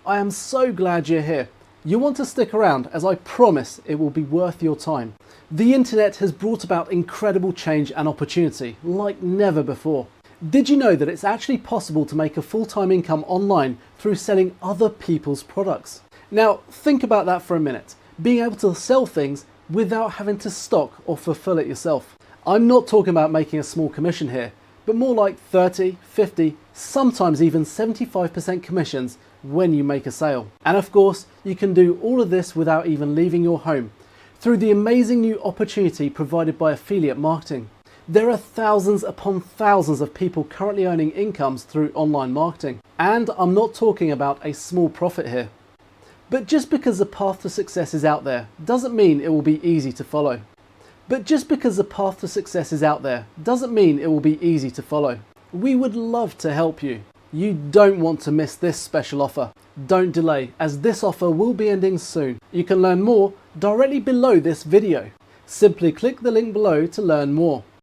I am so glad you're here. You want to stick around as I promise it will be worth your time. The internet has brought about incredible change and opportunity like never before. Did you know that it's actually possible to make a full-time income online through selling other people's products? Now think about that for a minute. Being able to sell things without having to stock or fulfill it yourself. I'm not talking about making a small commission here, but more like 30, 50, sometimes even 75% commissions when you make a sale. And of course, you can do all of this without even leaving your home through the amazing new opportunity provided by affiliate marketing. There are thousands upon thousands of people currently earning incomes through online marketing. And I'm not talking about a small profit here. But just because the path to success is out there doesn't mean it will be easy to follow. But just because the path to success is out there doesn't mean it will be easy to follow. We would love to help you. You don't want to miss this special offer. Don't delay, as this offer will be ending soon. You can learn more directly below this video. Simply click the link below to learn more.